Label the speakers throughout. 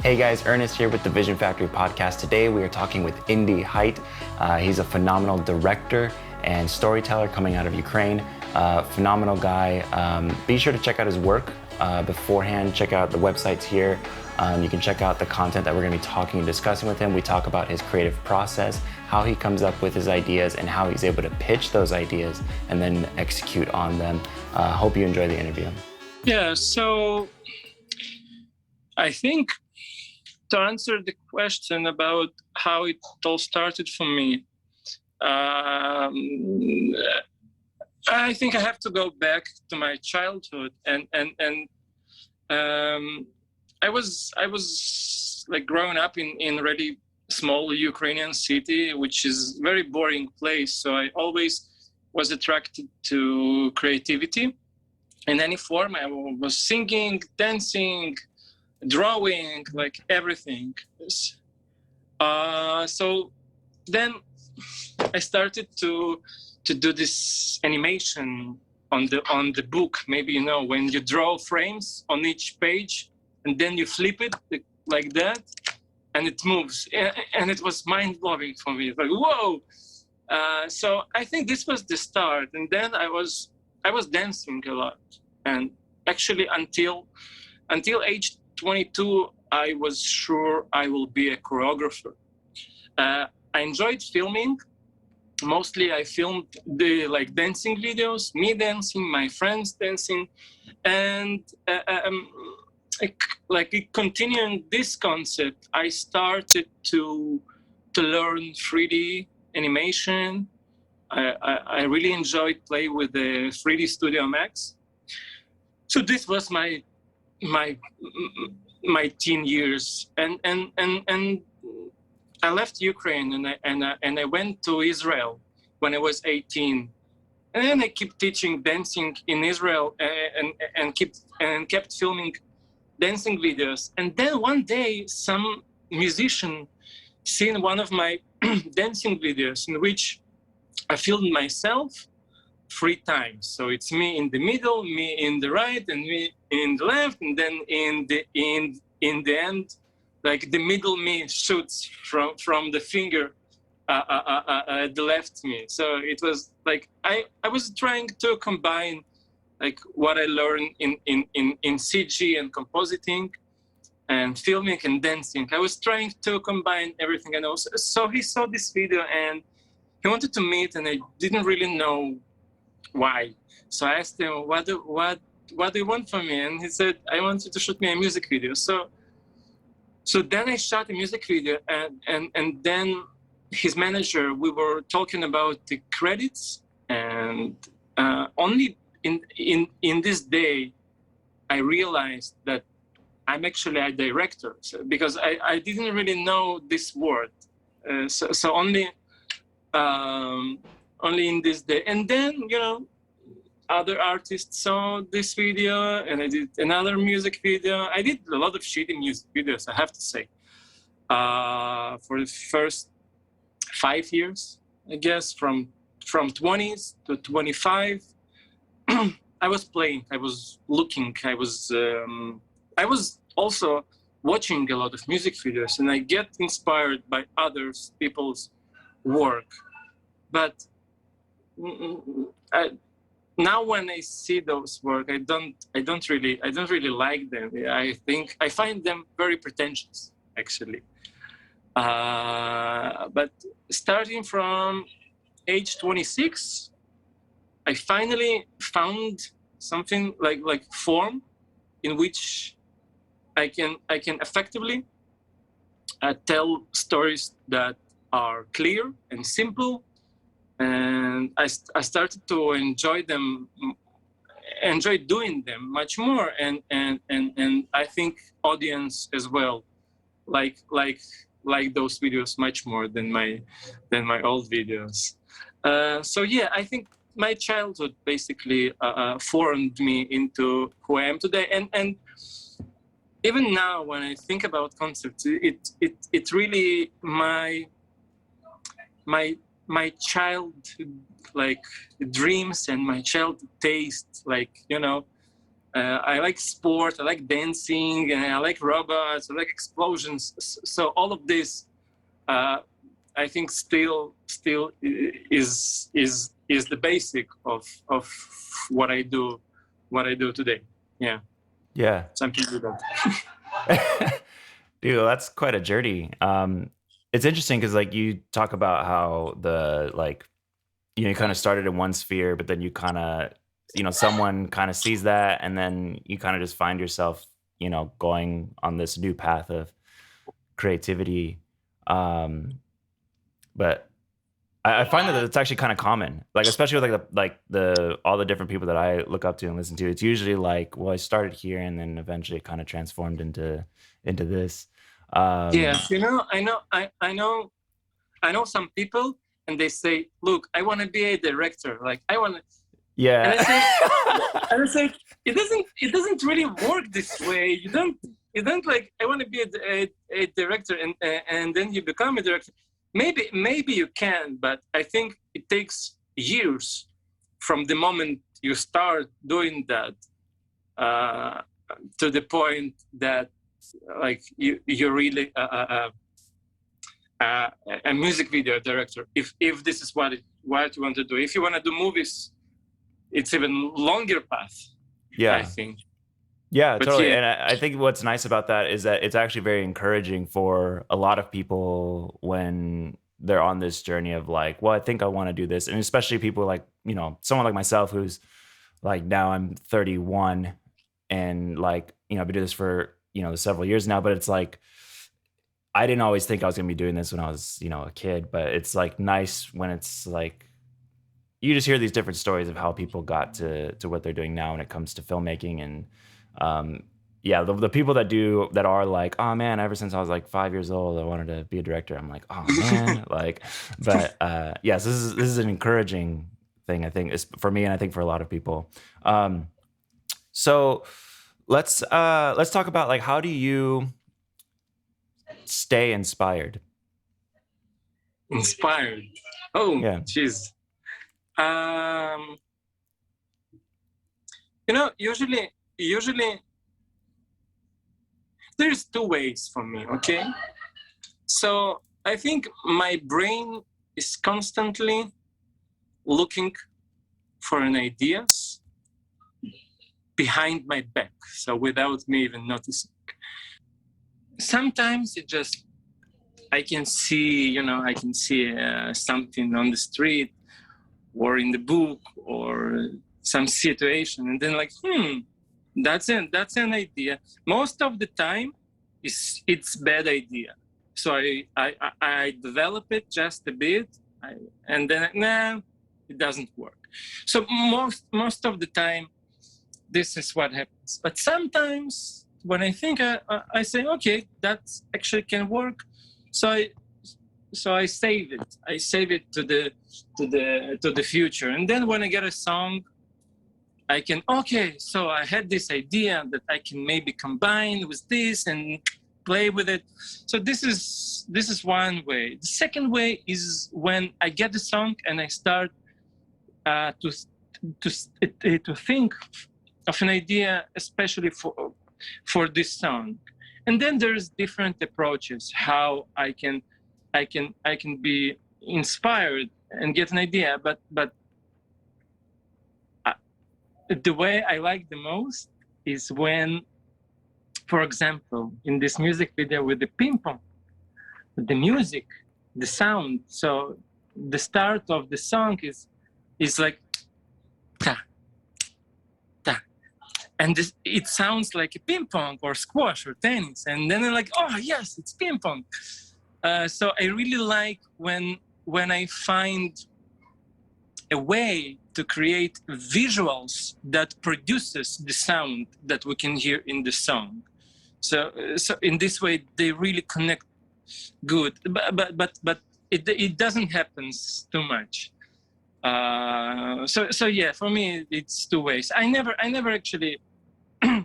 Speaker 1: Hey guys, Ernest here with the Vision Factory podcast. Today we are talking with Indy Hait. He's a phenomenal director and storyteller coming out of Ukraine. Phenomenal guy. Be sure to check out his work beforehand. Check out the websites here. You can check out the content that we're going to be talking and discussing with him. We talk about his creative process, how he comes up with his ideas, and how he's able to pitch those ideas and then execute on them. Hope you enjoy the interview.
Speaker 2: Yeah, so I think to answer the question about how it all started for me, I think I have to go back to my childhood, and I was like growing up in a really small Ukrainian city, which is very boring place. So I always was attracted to creativity in any form. I was singing, dancing, drawing, like everything. So then I started to do this animation on the book. Maybe you know when you draw frames on each page and then you flip it like that and it moves, and it was mind-blowing for me. Like whoa! So I think this was the start, and then I was dancing a lot, and actually until age 22, I was sure I will be a choreographer. I enjoyed filming. Mostly I filmed the dancing videos, me dancing, my friends dancing, and continuing this concept, I started to learn 3D animation. I really enjoyed playing with the 3D Studio Max. So this was my teen years, and I left Ukraine and I went to Israel when I was 18, and then I kept teaching dancing in Israel and kept filming dancing videos. And then one day, some musician seen one of my dancing videos in which I filmed myself 3 times. So it's me in the middle, me in the right, and me in the left, and then in the end, like the middle me shoots from the finger at the left me. So it was like I was trying to combine like what I learned in CG and compositing and filming and dancing. I was trying to combine everything. And also, so he saw this video and he wanted to meet, and I didn't really know why. So I asked him, what do you want from me? And he said, I want you to shoot me a music video. So then I shot a music video, and then his manager, we were talking about the credits, and only in this day, I realized that I'm actually a director, because I didn't really know this word. So only in this day. And then, you know, other artists saw this video, and I did another music video. I did a lot of shitty music videos, I have to say. For the first 5 years, I guess, from 20s to 25, I was playing, I was looking, I was also watching a lot of music videos, and I get inspired by others people's work. But now when I see those work, I don't really like them. I think I find them very pretentious, actually. But starting from age 26, I finally found something like form in which I can effectively tell stories that are clear and simple, and I started to enjoy doing them much more, and I think audience as well like those videos much more than my old videos. So yeah, I think my childhood basically formed me into who I am today, and even now when I think about concepts, it really my childhood like dreams and my childhood taste, like, you know, I like sport, I like dancing, and I like robots, I like explosions. So all of this, I think, still is the basic of what I do today. Yeah.
Speaker 1: Yeah.
Speaker 2: Some people don't.
Speaker 1: Dude, that's quite a journey. It's interesting because like you talk about how the like you kind of started in one sphere, but then you kind of someone kind of sees that, and then you kind of just find yourself going on this new path of creativity. But I find that it's actually kind of common, like especially with the all the different people that I look up to and listen to. It's usually like, well, I started here, and then eventually it kind of transformed into this.
Speaker 2: Yeah, I know some people, and they say, "Look, I want to be a director. Like, I want to."
Speaker 1: Yeah.
Speaker 2: And I say, it doesn't really work this way. You don't like, I want to be a director, and then you become a director. Maybe you can, but I think it takes years from the moment you start doing that to the point that like you're really a music video director. If this is what you want to do, if you want to do movies, it's even longer path.
Speaker 1: Yeah,
Speaker 2: I think.
Speaker 1: Yeah, but totally. Yeah. And I think what's nice about that is that it's actually very encouraging for a lot of people when they're on this journey of like, well, I think I want to do this. And especially people like, someone like myself who's like, now I'm 31 and like, I've been doing this for, several years now, but it's like, I didn't always think I was going to be doing this when I was, a kid, but it's like nice when it's like, you just hear these different stories of how people got to what they're doing now when it comes to filmmaking. And yeah, the people that are like, oh man, ever since I was like 5 years old, I wanted to be a director. I'm like, oh man, like, but yes, this is an encouraging thing, I think, for me, and I think for a lot of people. So let's talk about like, how do you stay inspired?
Speaker 2: Inspired. Oh, yeah. Jeez. Usually there's two ways for me, okay? So I think my brain is constantly looking for an ideas behind my back, so without me even noticing. Sometimes I can see something on the street or in the book or some situation, and then like, that's an idea. Most of the time it's bad idea, so I develop it just a bit, and then it doesn't work. So most of the time this is what happens. But sometimes when I think, I say, okay, that actually can work, so I save it. I save it to the future, and then when I get a song, I can, okay, so I had this idea that I can maybe combine with this and play with it. So this is one way. The second way is when I get the song and I start to think of an idea, especially for this song, and then there's different approaches how I can be inspired and get an idea, but the way I like the most is when, for example, in this music video with the ping pong, the music, the sound. So the start of the song is like ta ta, and it sounds like a ping pong or squash or tennis, and then I'm like, oh yes, it's ping pong. So I really like when I find a way to create visuals that produces the sound that we can hear in the song. So in this way, they really connect good. But it doesn't happen too much. So yeah, for me, it's two ways. I never actually, I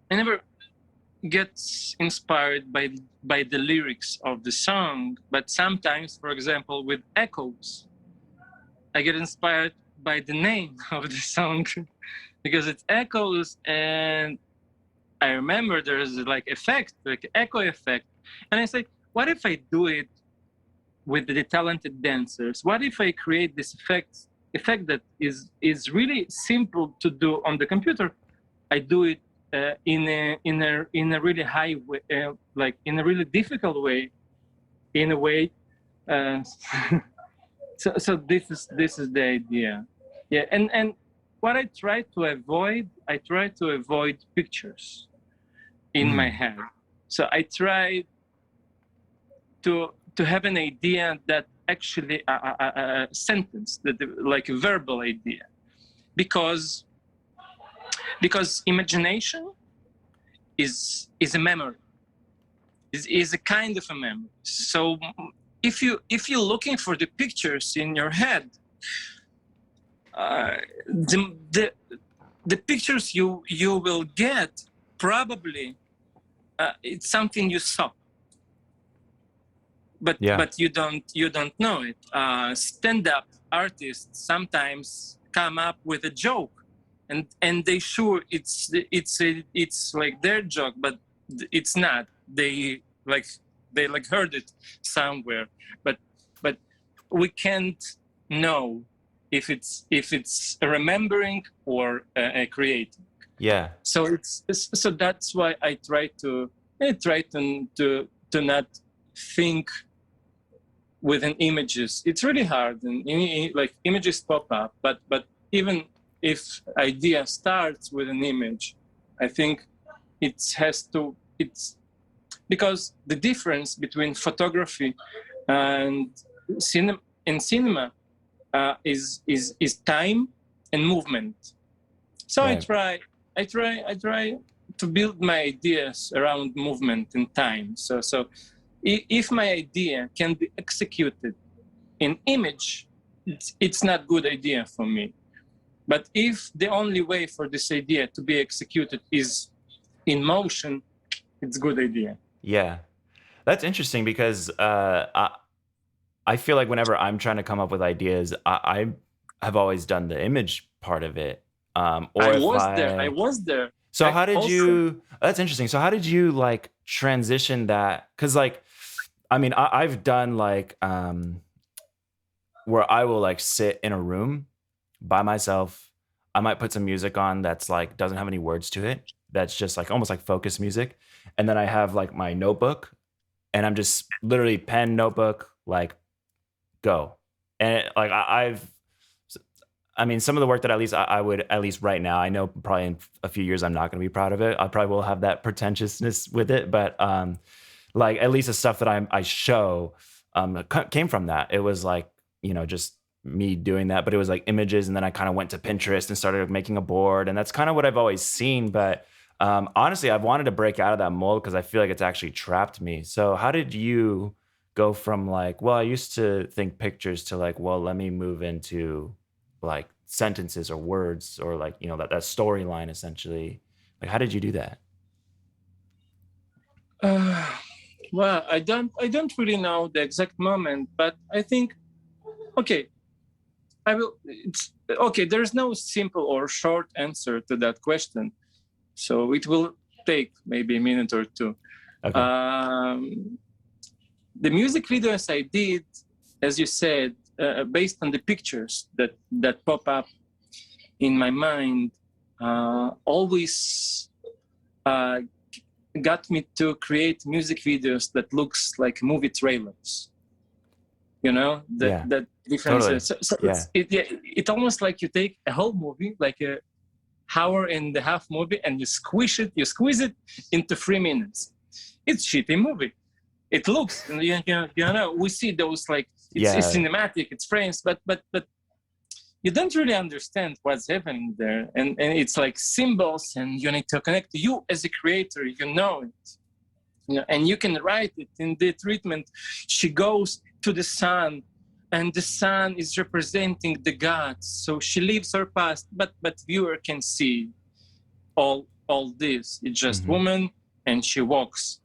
Speaker 2: never get inspired by the lyrics of the song, but sometimes, for example, with echoes, I get inspired by the name of the song. because it echoes. And I remember there's like effect, like echo effect. And I say, what if I do it with the talented dancers? What if I create this effect that is really simple to do on the computer? I do it in a really high way, like in a really difficult way, in a way. Uh, so this is the idea, yeah. And what I try to avoid pictures in my head. So I try to have an idea that actually a sentence, that like a verbal idea, because imagination is a memory, is a kind of a memory. So if you're looking for the pictures in your head, the pictures you will get probably it's something you saw, but you don't know it. Stand-up artists sometimes come up with a joke, and they sure it's like their joke, but it's not. They heard it somewhere, but we can't know if it's a remembering or a creating.
Speaker 1: Yeah.
Speaker 2: So so that's why I try to not think within images. It's really hard, and like images pop up, but even if idea starts with an image, I think it's because the difference between photography and cinema is time and movement. So right. I try to build my ideas around movement and time. So if my idea can be executed in image, it's not good idea for me. But if the only way for this idea to be executed is in motion, it's a good idea.
Speaker 1: Yeah. That's interesting because I feel like whenever I'm trying to come up with ideas, I have always done the image part of it. Or
Speaker 2: I was there.
Speaker 1: So how did you, that's interesting. So how did you like transition that? Cause like, I mean, I've done like, where I will like sit in a room by myself. I might put some music on that's like, doesn't have any words to it. That's just like almost like focus music. And then I have like my notebook and I'm just literally pen, notebook, like go. And like I mean, some of the work that at least I would, at least right now, I know probably in a few years I'm not going to be proud of it. I probably will have that pretentiousness with it, but like at least the stuff that I show came from that. It was like, you know, just me doing that, but it was like images, and then I kind of went to Pinterest and started making a board, and that's kind of what I've always seen. But honestly, I've wanted to break out of that mold because I feel like it's actually trapped me. So how did you go from like, well, I used to think pictures to like, well, let me move into like sentences or words or like, you know, that storyline essentially? Like, how did you do that?
Speaker 2: Well, I don't really know the exact moment, but I think, okay, I will. It's okay. There's no simple or short answer to that question, so it will take maybe a minute or two.
Speaker 1: Okay.
Speaker 2: The music videos I did, as you said, based on the pictures that pop up in my mind, always got me to create music videos that looks like movie trailers. You know, that difference.
Speaker 1: Totally.
Speaker 2: So it's almost like you take a whole movie, like a hour and a half movie, and you squeeze it into 3 minutes. It's shitty movie. It looks, you know, we see those like it's cinematic, it's frames, but you don't really understand what's happening there, and it's like symbols, and you need to connect. You as a creator, you know it, you know, and you can write it in the treatment. She goes to the sun, and the sun is representing the gods, so she leaves her past, but viewer can see all this. It's just woman, and she walks.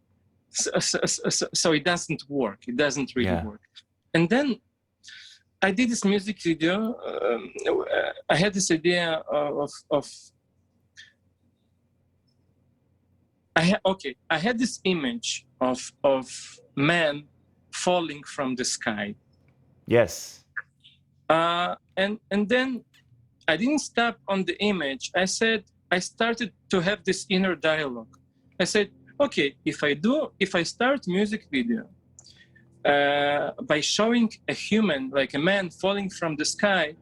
Speaker 2: So it doesn't work. It doesn't really work. And then I did this music video. I had this idea of I had this image of man falling from the sky.
Speaker 1: Yes.
Speaker 2: And then I didn't stop on the image. I started to have this inner dialogue. I said, okay, if I start music video by showing a human, like a man falling from the sky,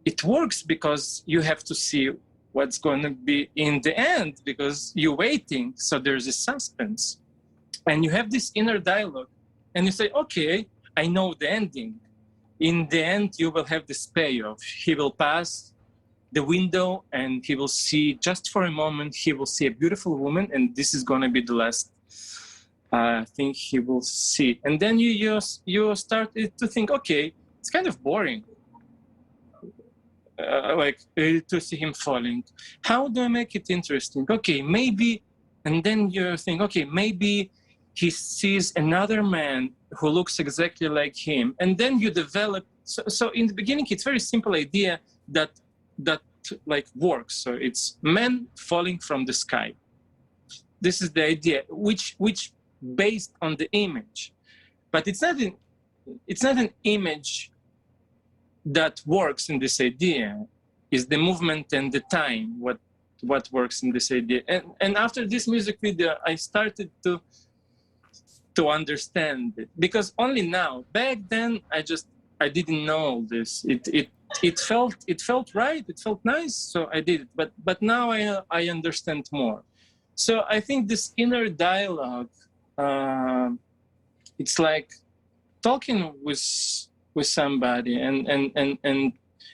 Speaker 2: it works because you have to see what's going to be in the end because you're waiting. So there's a suspense. And you have this inner dialogue. And you say, okay, I know the ending. In the end, you will have this payoff. He will pass the window and he will see, just for a moment, he will see a beautiful woman. And this is going to be the last thing he will see. And then you start to think, okay, it's kind of boring. To see him falling. How do I make it interesting? Okay, maybe, and then you think, okay, maybe he sees another man who looks exactly like him, and then you develop. So in the beginning, it's very simple idea that like works. So it's men falling from the sky. This is the idea, which based on the image, but it's not an image that works in this idea. Is the movement and the time what works in this idea. And after this music video, I started to understand it, because only now, back then I didn't know all this. It felt right, it felt nice, so I did it. But now I understand more. So I think this inner dialogue, it's like talking with somebody and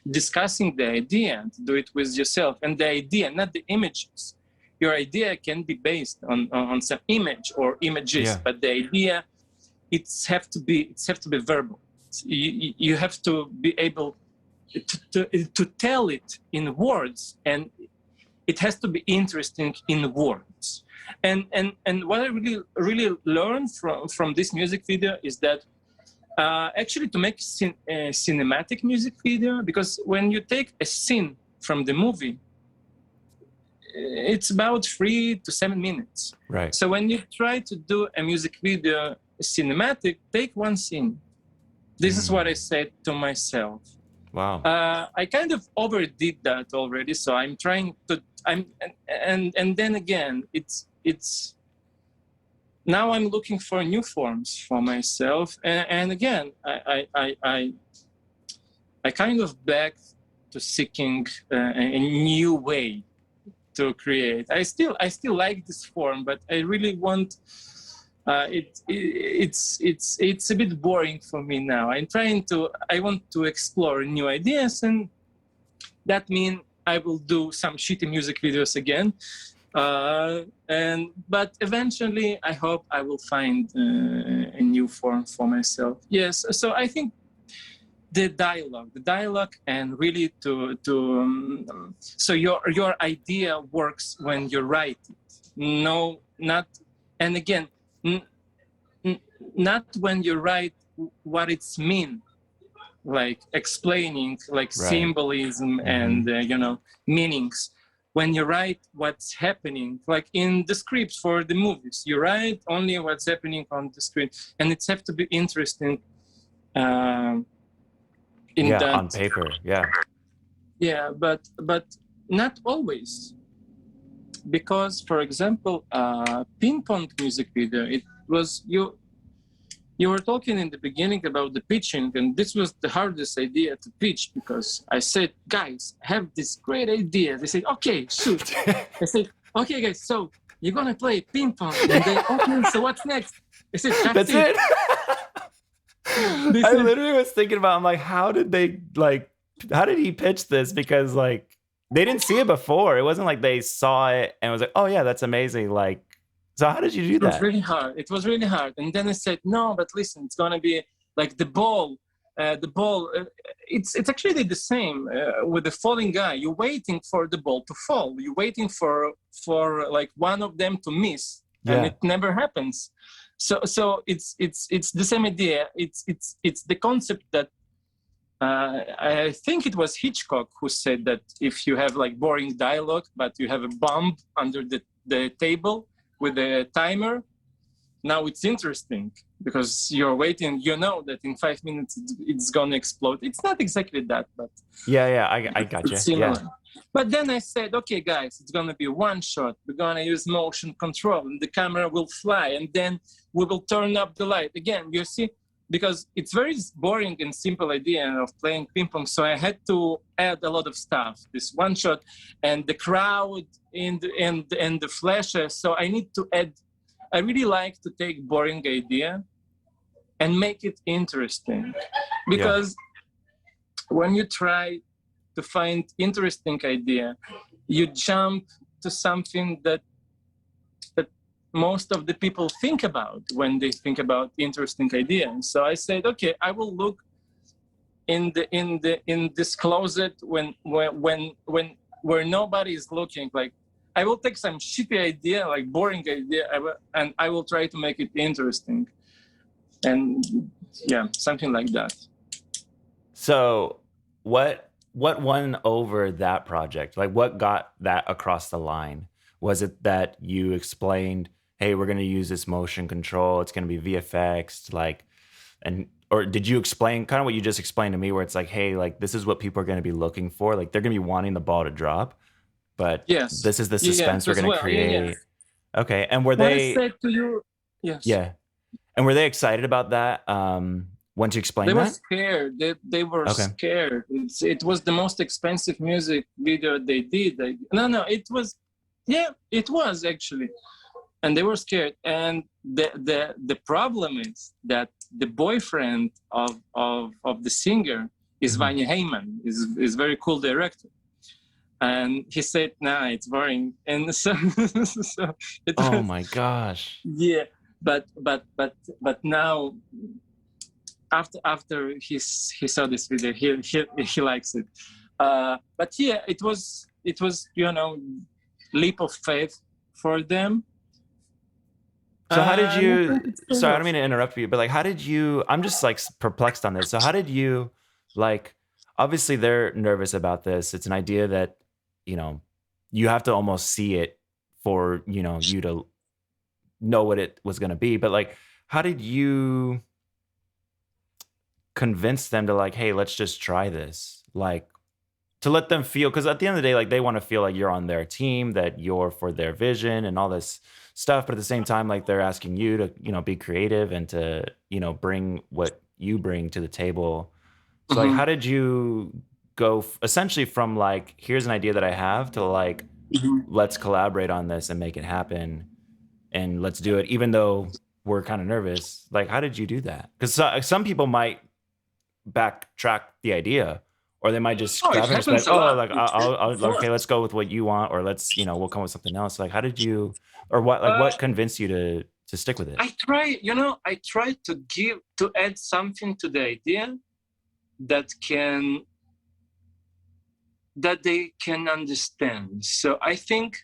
Speaker 2: discussing the idea, to do it with yourself. And the idea, not the images. Your idea can be based on some image or images, but the idea, it's have to be verbal. You have to be able to tell it in words, and it has to be interesting in words. And what I really learned from this music video is that actually to make a cinematic music video, because when you take a scene from the movie, it's about 3 to 7 minutes.
Speaker 1: Right.
Speaker 2: So when you try to do a music video cinematic, take one scene. This is what I said to myself.
Speaker 1: Wow.
Speaker 2: I kind of overdid that already, so I'm trying to. And then again, it's. Now I'm looking for new forms for myself, and again, I kind of back to seeking a new way to create. I still like this form, but I really want. It's a bit boring for me now. I want to explore new ideas, and that means I will do some shitty music videos again. But eventually I hope I will find a new form for myself. Yes, so I think the dialogue, and really so your idea works when you write it. No, not, and again, not when you write what it's mean, like explaining, like symbolism and meanings. When you write what's happening, like in the scripts for the movies, you write only what's happening on the screen, and it's have to be interesting on
Speaker 1: paper.
Speaker 2: Yeah, but not always, because for example, ping pong music video, it was you were talking in the beginning about the pitching, and this was the hardest idea to pitch, because I said, guys, I have this great idea. They said, okay, shoot. I said, okay, guys, so you're going to play ping pong. And they, okay, so what's next? I said, that's it.
Speaker 1: I literally was thinking about, I'm like, how did he pitch this? Because like, they didn't see it before. It wasn't like they saw it and was like, oh yeah, that's amazing. Like, so how did you do that?
Speaker 2: It was really hard. And then I said, no, but listen, it's going to be like the ball. It's actually the same with the falling guy. You're waiting for the ball to fall. You're waiting for like one of them to miss, and it never happens. So it's the same idea. It's the concept that I think it was Hitchcock who said that if you have like boring dialogue, but you have a bomb under the the table with the timer. Now it's interesting because you're waiting. You know that in 5 minutes it's gonna explode. It's not exactly that, but
Speaker 1: Yeah, I gotcha.
Speaker 2: it's similar.
Speaker 1: Yeah.
Speaker 2: But then I said, okay, guys, it's gonna be one shot. We're gonna use motion control, and the camera will fly, and then we will turn up the light again. You see, because it's very boring and simple idea of playing ping pong. So I had to add a lot of stuff. This one shot, and the crowd, and the flashes. So I need to add. I really like to take boring idea and make it interesting, because when you try to find interesting idea, you jump to something that most of the people think about when they think about interesting idea. And so I said, okay, I will look in this closet when where nobody is looking. Like, I will take some shitty idea, like boring idea, and I will try to make it interesting. And yeah, something like that.
Speaker 1: So what won over that project? Like, what got that across the line? Was it that you explained, hey, we're going to use this motion control, it's going to be VFX, like, and or did you explain kind of what you just explained to me, where it's like, hey, like, this is what people are going to be looking for, like they're going to be wanting the ball to drop, but
Speaker 2: Yes,
Speaker 1: this is the suspense we're going to create. Okay. And were
Speaker 2: what I
Speaker 1: they
Speaker 2: said to you, yes.
Speaker 1: Yeah. And were they excited about that once you explained
Speaker 2: They
Speaker 1: that?
Speaker 2: were scared. They were
Speaker 1: Okay.
Speaker 2: scared. It was the most expensive music video they did. No, it was, yeah, it was actually. And they were scared. And the problem is that the boyfriend of the singer is Vanya Heyman, is very cool director. And he said, nah, it's boring. And so, so it
Speaker 1: Oh
Speaker 2: was,
Speaker 1: my gosh.
Speaker 2: yeah. But now, after he saw this video, he likes it. But yeah, it was leap of faith for them.
Speaker 1: So how did you, sorry, I don't mean to interrupt you, but like, how did you, I'm just like perplexed on this. So how did you, like, obviously they're nervous about this. It's an idea that, you have to almost see it for, you to know what it was going to be. But like, how did you convince them to like, hey, let's just try this? Like, to let them feel, because at the end of the day, like, they want to feel like you're on their team, that you're for their vision and all this stuff. But at the same time, like, they're asking you to, be creative and to, bring what you bring to the table. So like, how did you go essentially from like, here's an idea that I have, to like, let's collaborate on this and make it happen, and let's do it, even though we're kind of nervous? Like, how did you do that? Because some people might backtrack the idea, or they might just scrap it and be like, oh, like, I'll okay, let's go with what you want, or let's, we'll come with something else. Like, how did you, or what convinced you to stick with it?
Speaker 2: I try to add something to the idea that they can understand. So I think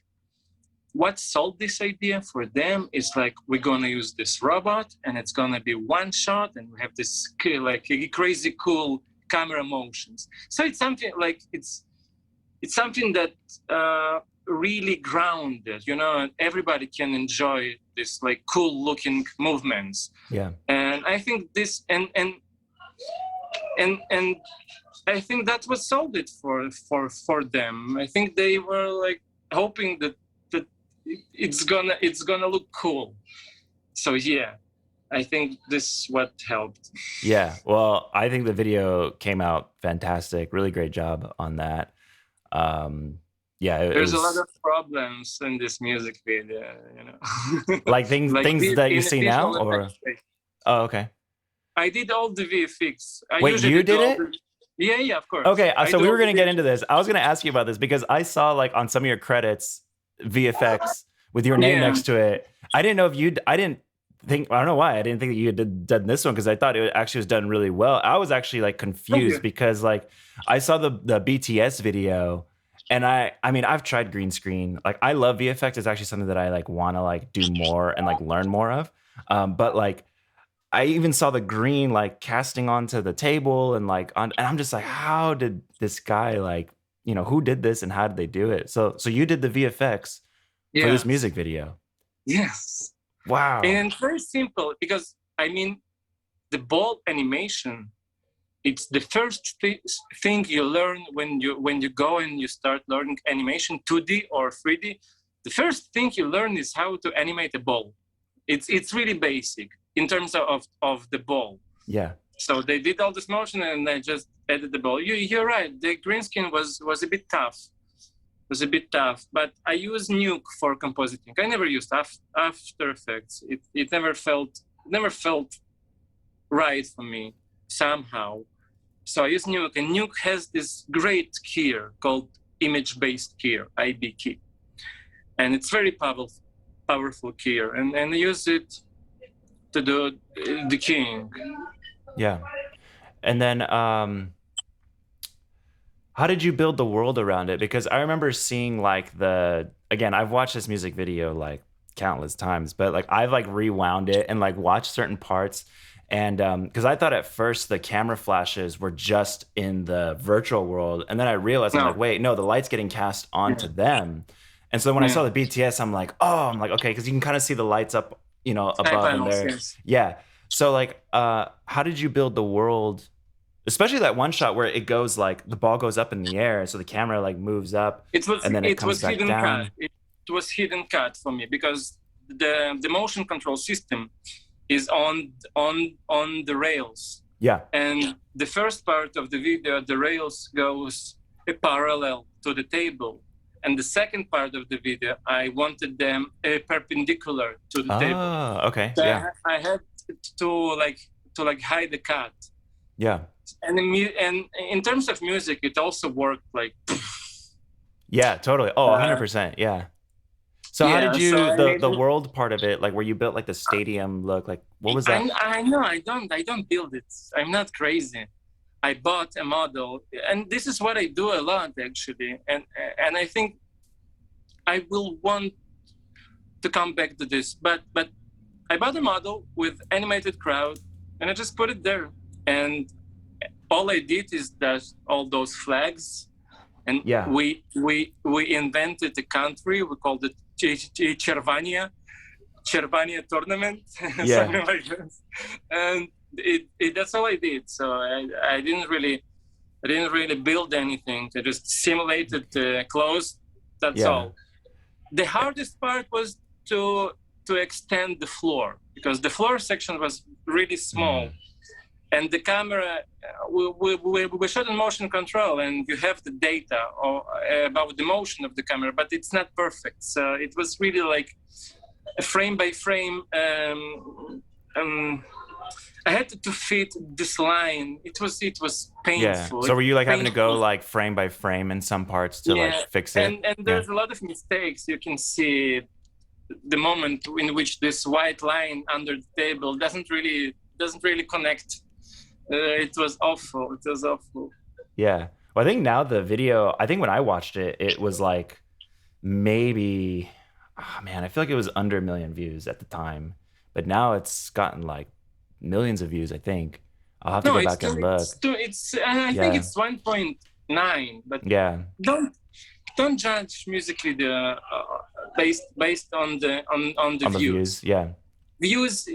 Speaker 2: what solved this idea for them is like, we're gonna use this robot, and it's gonna be one shot, and we have this like crazy cool camera motions. So it's something like it's something that really grounded, and everybody can enjoy this like cool looking movements.
Speaker 1: Yeah.
Speaker 2: And I think this and I think that was solved it for them. I think they were like hoping that it's gonna look cool. So yeah, I think this is what helped.
Speaker 1: Yeah, well, I think the video came out fantastic. Really great job on that. Yeah,
Speaker 2: there's a lot of problems in this music video,
Speaker 1: like things that you see now, or oh, okay.
Speaker 2: I did all the VFX.
Speaker 1: Wait, you did it?
Speaker 2: Yeah, of course.
Speaker 1: Okay, so we were gonna get into this. I was gonna ask you about this because I saw like on some of your credits VFX with your name next to it. I didn't know if I don't know why I didn't think that you had done this one, because I thought it actually was done really well. I was actually like confused because like I saw the BTS video, and I mean, I've tried green screen. Like, I love VFX. It's actually something that I like want to like do more and like learn more of. But like, I even saw the green like casting onto the table and like and I'm just like, how did this guy like, who did this and how did they do it? So you did the VFX. for this
Speaker 2: Yes.
Speaker 1: music video.
Speaker 2: Yes.
Speaker 1: Wow.
Speaker 2: And very simple because I mean the ball animation, it's the first thing you learn when you go and you start learning animation 2D or 3D. The first thing you learn is how to animate a ball. It's really basic in terms of the ball.
Speaker 1: Yeah.
Speaker 2: So they did all this motion and I just added the ball. You're right. The green screen was a bit tough. Was a bit tough, but I use Nuke for compositing. I never used After Effects. It never felt right for me somehow. So I use Nuke, and Nuke has this great keyer called image-based keyer, IB key, and it's very powerful keyer, and I use it to do the keying.
Speaker 1: Yeah. And then how did you build the world around it? Because I remember seeing like again, I've watched this music video like countless times, but like I've like rewound it and like watched certain parts. And because I thought at first the camera flashes were just in the virtual world. And then I realized, I'm like,
Speaker 2: No,
Speaker 1: wait, no, the light's getting cast onto
Speaker 2: yeah,
Speaker 1: them. And so when I saw
Speaker 2: yeah.
Speaker 1: the BTS, I'm like, okay, because you can kind of see the lights up,
Speaker 2: Sky
Speaker 1: above and
Speaker 2: panels,
Speaker 1: there.
Speaker 2: yes.
Speaker 1: Yeah. So like, how did you build the world, especially that one shot where it goes like the ball goes up in the air, so the camera like moves up and then it
Speaker 2: It
Speaker 1: comes
Speaker 2: was
Speaker 1: back
Speaker 2: hidden cut.
Speaker 1: down.
Speaker 2: It was hidden cut for me because the motion control system is on the rails,
Speaker 1: Yeah.
Speaker 2: and the first part of the video, the rails goes parallel to the table, and the second part of the video, I wanted them perpendicular to the table.
Speaker 1: Oh, okay.
Speaker 2: So
Speaker 1: Yeah.
Speaker 2: I had to hide the cut.
Speaker 1: Yeah.
Speaker 2: And in terms of music, it also worked like
Speaker 1: Yeah, totally. Oh,
Speaker 2: uh,
Speaker 1: 100%. Yeah. So how did
Speaker 2: yeah. So
Speaker 1: you
Speaker 2: I made
Speaker 1: the world part of it, like where you built like the stadium look, like what was that?
Speaker 2: I know I don't build it. I'm not crazy. I bought a model, and this is what I do a lot actually. And I think I will want to come back to this. But I bought a model with animated crowd, and I just put it there. And all I did is that all those flags, and
Speaker 1: Yeah.
Speaker 2: we invented a country. We called it Chervania tournament,
Speaker 1: Yeah.
Speaker 2: something like this. And that's all I did. So I didn't really build anything. I just simulated clothes. That's
Speaker 1: Yeah.
Speaker 2: all. The hardest part was to extend the floor because the floor section was really small.
Speaker 1: Mm.
Speaker 2: And the camera, we shot in motion control, and you have the data about the motion of the camera, but it's not perfect. So it was really like a frame by frame. I had to fit this line. It was
Speaker 1: Yeah.
Speaker 2: painful.
Speaker 1: So were you like having to go
Speaker 2: Painful.
Speaker 1: like frame by frame in some parts to like
Speaker 2: Yeah,
Speaker 1: fix it?
Speaker 2: and
Speaker 1: Yeah.
Speaker 2: there's a lot of mistakes. You can see the moment in which this white line under the table doesn't really connect. It was awful. It was awful.
Speaker 1: Yeah. Well, I think now the video, I think when I watched it, it was like maybe, oh man, I feel like it was under a million views at the time. But now it's gotten like millions of views, I think. I'll have to
Speaker 2: No,
Speaker 1: go back and look.
Speaker 2: I think
Speaker 1: Yeah.
Speaker 2: it's 1.9, but
Speaker 1: Yeah.
Speaker 2: don't judge music video based on the
Speaker 1: On the
Speaker 2: views.
Speaker 1: views. Yeah.
Speaker 2: Views,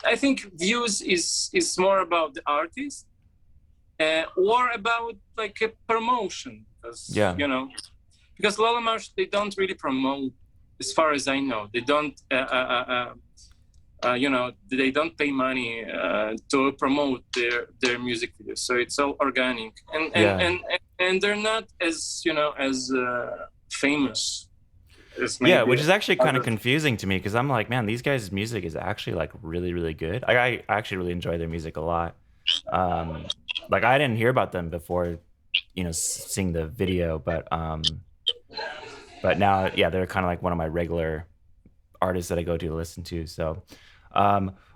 Speaker 2: I think views is more about the artist or about like a promotion because
Speaker 1: Yeah.
Speaker 2: because Lola Marsh, they don't really promote, as far as I know. They don't they don't pay money to promote their music videos, so it's all organic, and
Speaker 1: Yeah.
Speaker 2: and they're not as as famous as
Speaker 1: Yeah,
Speaker 2: maybe
Speaker 1: which is actually kind of
Speaker 2: other.
Speaker 1: confusing to me because I'm like, man, these guys' music is actually like really, really good. I actually really enjoy their music a lot. Like I didn't hear about them before, seeing the video, but now, yeah, they're kind of like one of my regular artists that I go to listen to. So,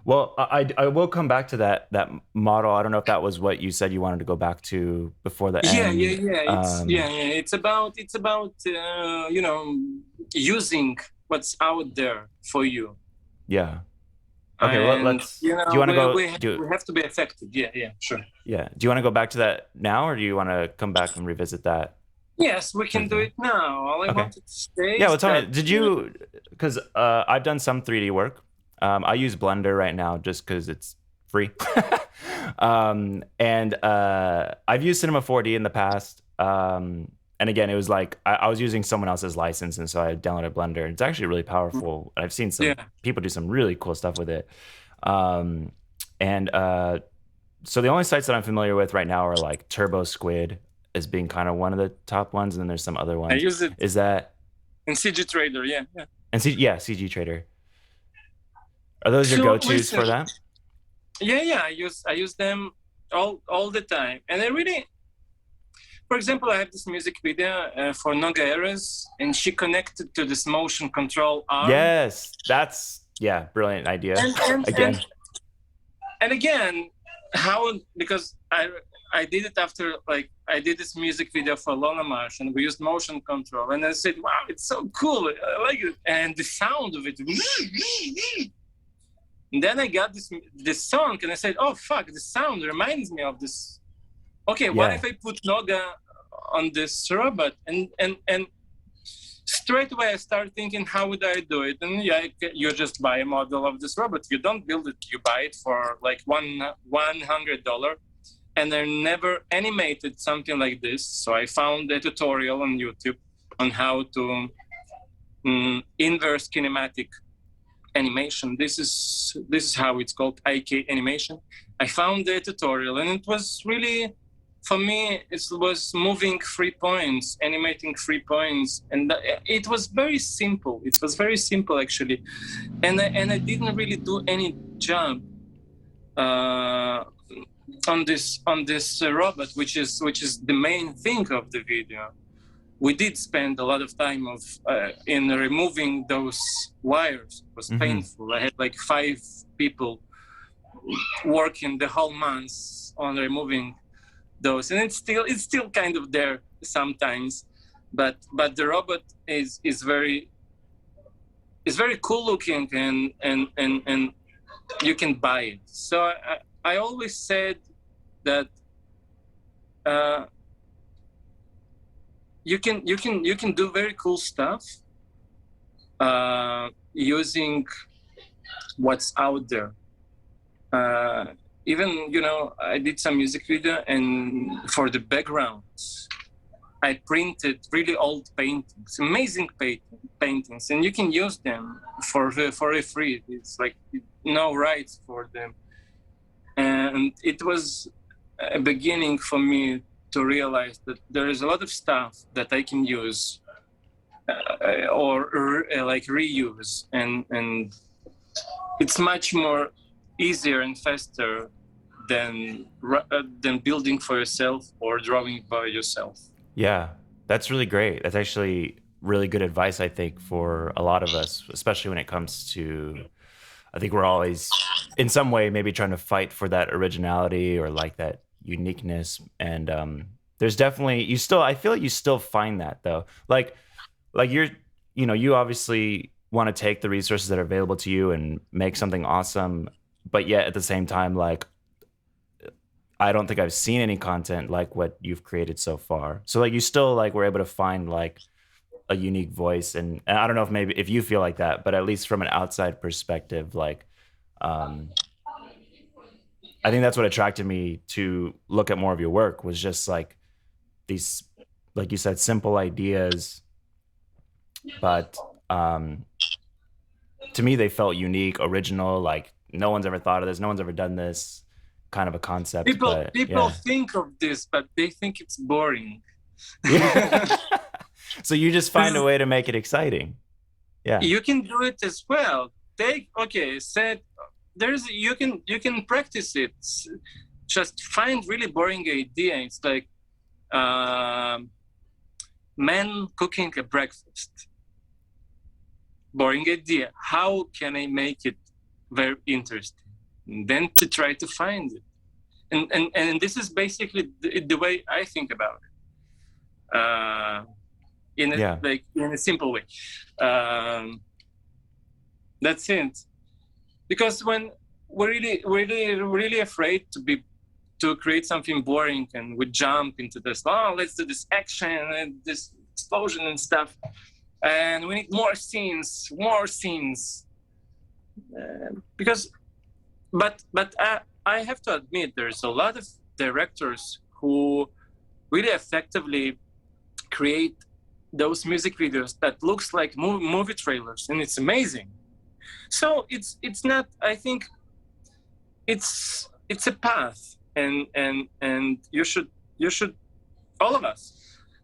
Speaker 1: well, I will come back to that model. I don't know if that was what you said you wanted to go back to before the
Speaker 2: Yeah,
Speaker 1: end.
Speaker 2: it's about using what's out there for you.
Speaker 1: Yeah. Okay, well,
Speaker 2: And
Speaker 1: do you want to go
Speaker 2: we have to be effective. Yeah, sure.
Speaker 1: yeah. Do you want to go back to that now, or do you want to come back and revisit that?
Speaker 2: Yes, we can do it now. All I
Speaker 1: Okay.
Speaker 2: wanted to say
Speaker 1: Yeah,
Speaker 2: is
Speaker 1: well, tell me,
Speaker 2: that
Speaker 1: did you, because I've done some 3D work. I use Blender right now just because it's free. And I've used Cinema 4D in the past. And again, it was like I was using someone else's license, and so I downloaded Blender. It's actually really powerful. I've seen some
Speaker 2: yeah.
Speaker 1: people do some really cool stuff with it. Um, and so the only sites that I'm familiar with right now are like Turbo Squid as being kind of one of the top ones, and then there's some other
Speaker 2: I
Speaker 1: ones.
Speaker 2: use it
Speaker 1: Is that
Speaker 2: in CG Trader. Yeah, yeah.
Speaker 1: and yeah, CG Trader. Are those your
Speaker 2: So
Speaker 1: go-tos
Speaker 2: listen,
Speaker 1: for that?
Speaker 2: yeah. I use them all the time, and I really, for example, I have this music video for Noga Eras, and she connected to this motion control arm,
Speaker 1: Yes, that's yeah, brilliant idea.
Speaker 2: and and and
Speaker 1: Again,
Speaker 2: and again, how, because I did it after, like, I did this music video for Lona Marsh, and we used motion control, and I said, wow, it's so cool, I like it, and the sound of it. And then I got this song, and I said, oh fuck, the sound reminds me of this. Okay, what
Speaker 1: yeah,
Speaker 2: if I put Noga on this robot? And straight away I started thinking, how would I do it? And yeah, you just buy a model of this robot. You don't build it, you buy it for like $100. And I never animated something like this. So I found a tutorial on YouTube on how to inverse kinematic animation. This is how it's called, IK animation. I found the tutorial, and it was really, for me, it was moving 3 points, animating 3 points, and it was very simple. It was very simple actually, and I didn't really do any job on this robot, which is the main thing of the video. We did spend a lot of time in removing those wires. It was painful. I had like 5 people working the whole month on removing those, and it's still kind of there sometimes, but the robot is very cool looking, and you can buy it. So I always said that you can do very cool stuff using what's out there. Even, I did some music video, and for the backgrounds, I printed really old paintings, amazing paintings, and you can use them for free. It's like no rights for them, and it was a beginning for me to realize that there is a lot of stuff that I can use or like reuse, and it's much more easier and faster than building for yourself or drawing by yourself.
Speaker 1: yeah, that's really great. That's actually really good advice, I think, for a lot of us, especially when it comes to. I think we're always, in some way, maybe trying to fight for that originality or like that uniqueness. And there's definitely I feel like you still find that though. Like you obviously want to take the resources that are available to you and make something awesome, but yet at the same time, like I don't think I've seen any content like what you've created so far. So like you still like were able to find like a unique voice, and I don't know if you feel like that, but at least from an outside perspective, like I think that's what attracted me to look at more of your work, was just like these, like you said, simple ideas, but to me they felt unique, original, like no one's ever thought of this, no one's ever done this kind of a concept.
Speaker 2: People
Speaker 1: Yeah.
Speaker 2: think of this, but they think it's boring.
Speaker 1: Yeah. So you just find a way to make it exciting. Yeah.
Speaker 2: You can do it as well. You can practice it. Just find really boring idea. It's like men cooking a breakfast. Boring idea. How can I make it very interesting? And then to try to find it. And this is basically the way I think about it. In a simple way. That's it. Because when we're really afraid to be to create something boring, and we jump into this, oh, let's do this action and this explosion and stuff, and we need more scenes, because I have to admit, there's a lot of directors who really effectively create those music videos that looks like movie trailers, and it's amazing. So it's not, I think it's a path, and you should all of us,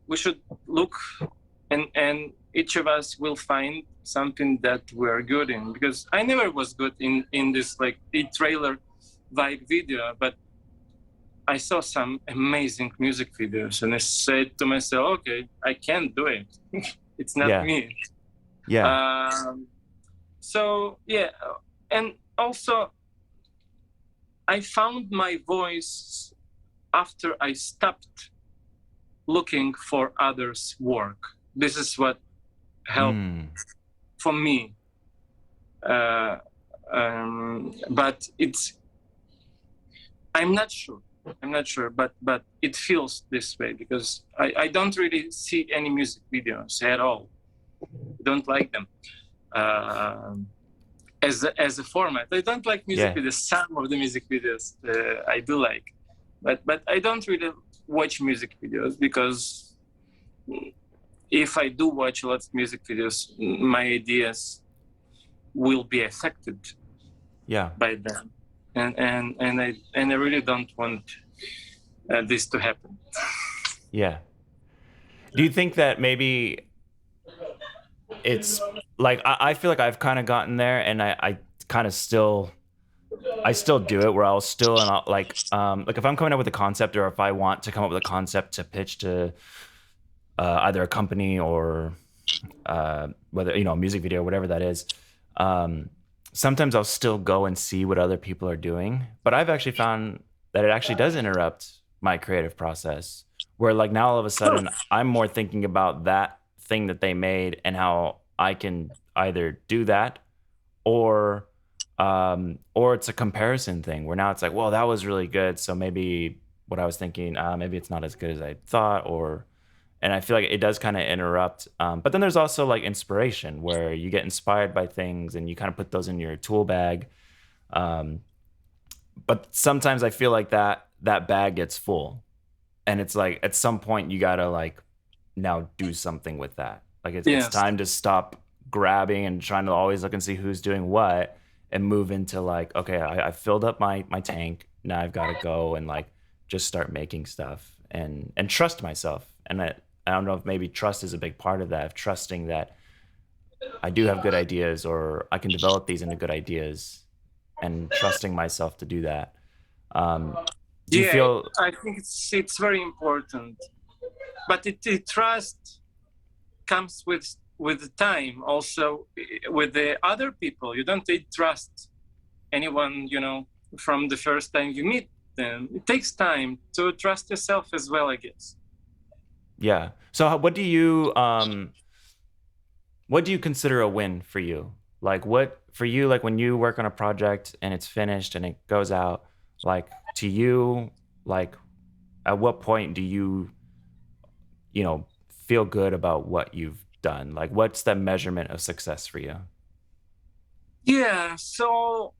Speaker 2: we should look, and each of us will find something that we're good in, because I never was good in this like the trailer vibe video, but I saw some amazing music videos, and I said to myself, okay, I can do it. It's not me.
Speaker 1: Yeah.
Speaker 2: So yeah, and also I found my voice after I stopped looking for others' work. This is what helped for me. But I'm not sure, but it feels this way, because I don't really see any music videos at all. Don't like them. As a format, I don't like music videos. Some of the music videos I do like, but I don't really watch music videos, because if I do watch a lot of music videos, my ideas will be affected by them, and I really don't want this to happen.
Speaker 1: Yeah. Do you think that maybe it's like, I feel like I've kind of gotten there, and I kind of still do it, where I'll still, and I'll like if I'm coming up with a concept, or if I want to come up with a concept to pitch to either a company or whether, a music video, whatever that is, sometimes I'll still go and see what other people are doing. But I've actually found that it actually does interrupt my creative process, where like now all of a sudden I'm more thinking about that thing that they made and how I can either do that, or it's a comparison thing, where now it's like, well, that was really good, so maybe what I was thinking, maybe it's not as good as I thought, and I feel like it does kind of interrupt. But then there's also like inspiration, where you get inspired by things and you kind of put those in your tool bag. But sometimes I feel like that bag gets full, and it's like at some point you gotta like now do something with that. Like it's time to stop grabbing and trying to always look and see who's doing what, and move into like, okay, I filled up my tank. Now I've got to go and like just start making stuff, and trust myself. And I don't know if maybe trust is a big part of that, of trusting that I do have good ideas, or I can develop these into good ideas, and trusting myself to do that. Do you feel?
Speaker 2: I think it's very important, but the trust comes with the time, also with the other people. You don't trust anyone, from the first time you meet them. It takes time to trust yourself as well, I guess.
Speaker 1: Yeah. So what do you consider a win for you? Like what for you, like when you work on a project and it's finished and it goes out, like to you, like at what point do you feel good about what you've done? Like what's the measurement of success for you?
Speaker 2: Yeah, so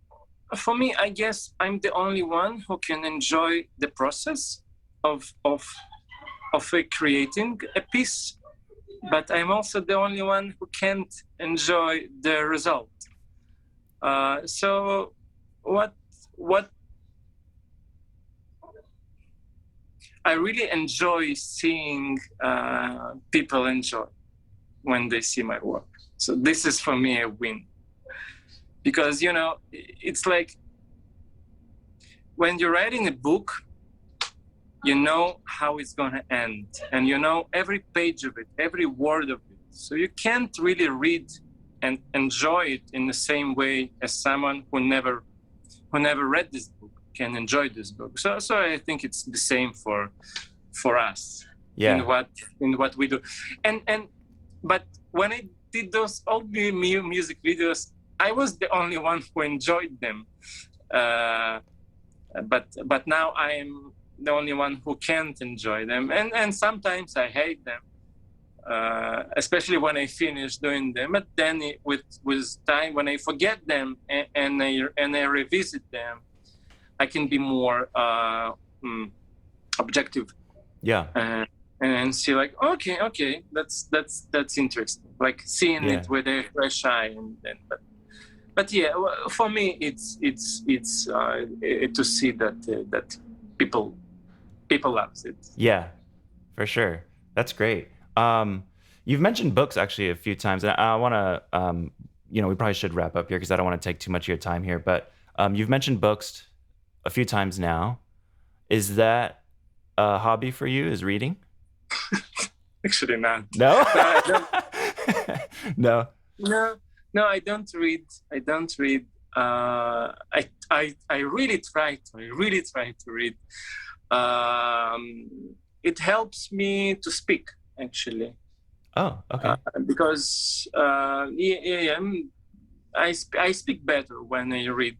Speaker 2: for me, I guess I'm the only one who can enjoy the process of creating a piece, but I'm also the only one who can't enjoy the result. So what I really enjoy seeing people enjoy when they see my work. So this is for me a win, because it's like when you're writing a book, you know how it's going to end, and you know every page of it, every word of it. So you can't really read and enjoy it in the same way as someone who never read this book can enjoy this book. So I think it's the same for us in what we do. But when I did those old music videos, I was the only one who enjoyed them. But now I'm the only one who can't enjoy them, and sometimes I hate them, especially when I finish doing them. But then with time, when I forget them and I revisit them, I can be more objective,
Speaker 1: Yeah.
Speaker 2: and see like, okay, that's interesting. Like seeing
Speaker 1: Yeah.
Speaker 2: it with a fresh eye, but yeah, for me, it's to see that people loves it.
Speaker 1: Yeah, for sure. That's great. You've mentioned books actually a few times, and I want to, we probably should wrap up here because I don't want to take too much of your time here. But you've mentioned books a few times now. Is that a hobby for you? Is reading?
Speaker 2: Actually, not.
Speaker 1: No.
Speaker 2: No, I don't.
Speaker 1: No.
Speaker 2: No, no, I don't read. I don't read. I really try to. I really try to read. It helps me to speak, actually,
Speaker 1: Oh, okay.
Speaker 2: because I speak better when I read.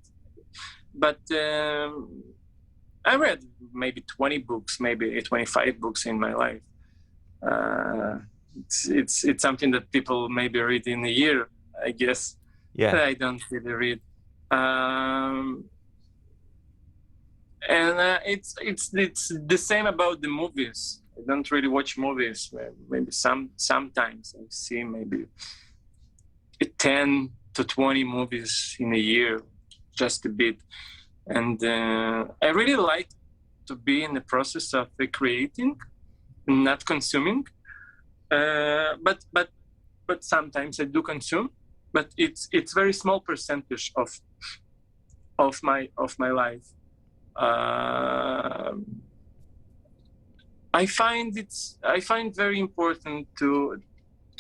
Speaker 2: But I read maybe 20 books, maybe 25 books in my life. Uh, it's something that people maybe read in a year, I guess.
Speaker 1: Yeah.
Speaker 2: I don't really read. Um, and it's the same about the movies. I don't really watch movies. Maybe sometimes I see maybe 10 to 20 movies in a year, just a bit. And I really like to be in the process of creating, not consuming. But sometimes I do consume, but it's very small percentage of my life. I find very important to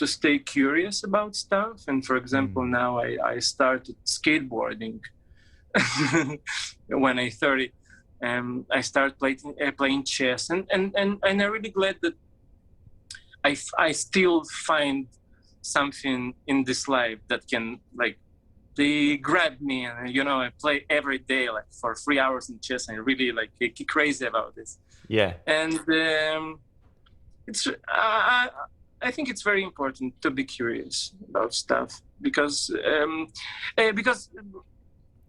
Speaker 2: stay curious about stuff. And for example, now I started skateboarding when I 30, and I started playing chess, and I'm really glad that I still find something in this life that can, like, they grab me, and I play every day like for 3 hours in chess, and I really like get crazy about this.
Speaker 1: Yeah.
Speaker 2: And it's I think it's very important to be curious about stuff, because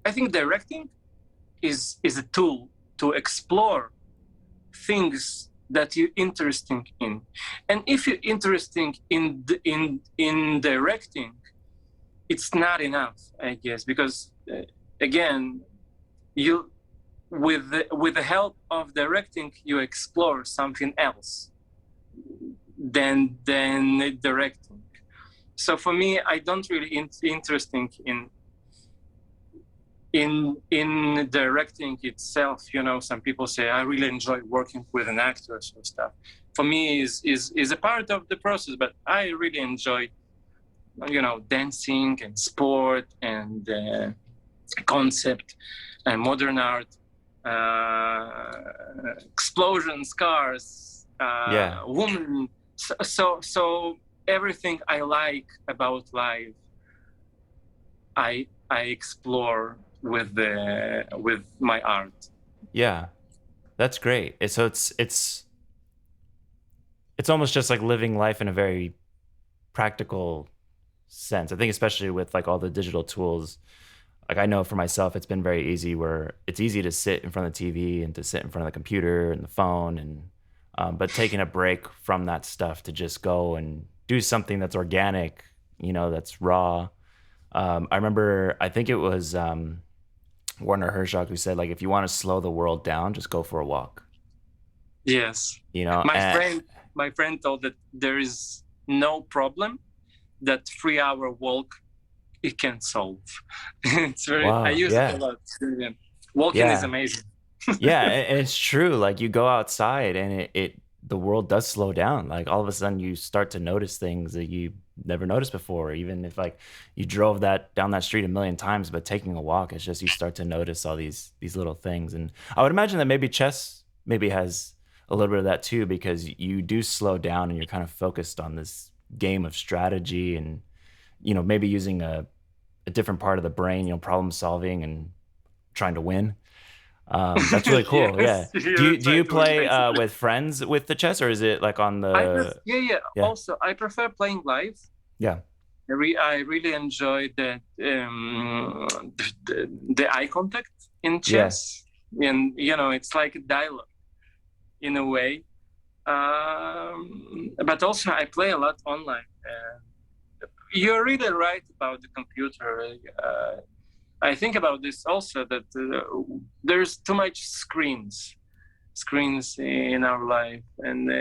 Speaker 2: I think directing is a tool to explore things that you're interested in. And if you're interested in directing, it's not enough, I guess, because again, you with the help of directing, you explore something else than directing. So for me, I don't really interesting in directing itself. Some people say I really enjoy working with an actor or stuff. For me, is a part of the process, but I really enjoy dancing and sport and concept and modern art, explosions, cars,
Speaker 1: Yeah.
Speaker 2: women. So everything I like about life, I explore with my art.
Speaker 1: Yeah. That's great. So it's almost just like living life in a very practical sense. I think especially with like all the digital tools, like I know for myself, it's been very easy where it's easy to sit in front of the TV and to sit in front of the computer and the phone, and but taking a break from that stuff to just go and do something that's organic, that's raw. I remember, I think it was Werner Herzog who said, like, if you want to slow the world down, just go for a walk.
Speaker 2: Yes, my friend told that there is no problem that 3 hour walk it can solve. It's very.
Speaker 1: Wow,
Speaker 2: I use it a lot. Walking is amazing.
Speaker 1: Yeah, and it's true. Like you go outside and the world does slow down. Like all of a sudden you start to notice things that you never noticed before. Even if like you drove down that street a million times, but taking a walk, it's just you start to notice all these little things. And I would imagine that maybe chess maybe has a little bit of that too, because you do slow down and you're kind of focused on this game of strategy and maybe using a different part of the brain, problem solving and trying to win. That's really cool. Yeah.
Speaker 2: Yes, you're
Speaker 1: Do you
Speaker 2: totally
Speaker 1: play
Speaker 2: basically.
Speaker 1: with friends with the chess, or is it like on
Speaker 2: Yeah, yeah.
Speaker 1: yeah.
Speaker 2: Also, I prefer playing live.
Speaker 1: Yeah.
Speaker 2: I really enjoy that the eye contact in
Speaker 1: Yeah.
Speaker 2: chess, and it's like a dialogue in a way. But also, I play a lot online. You're really right about the computer. I think about this also that there's too much screens in our life, and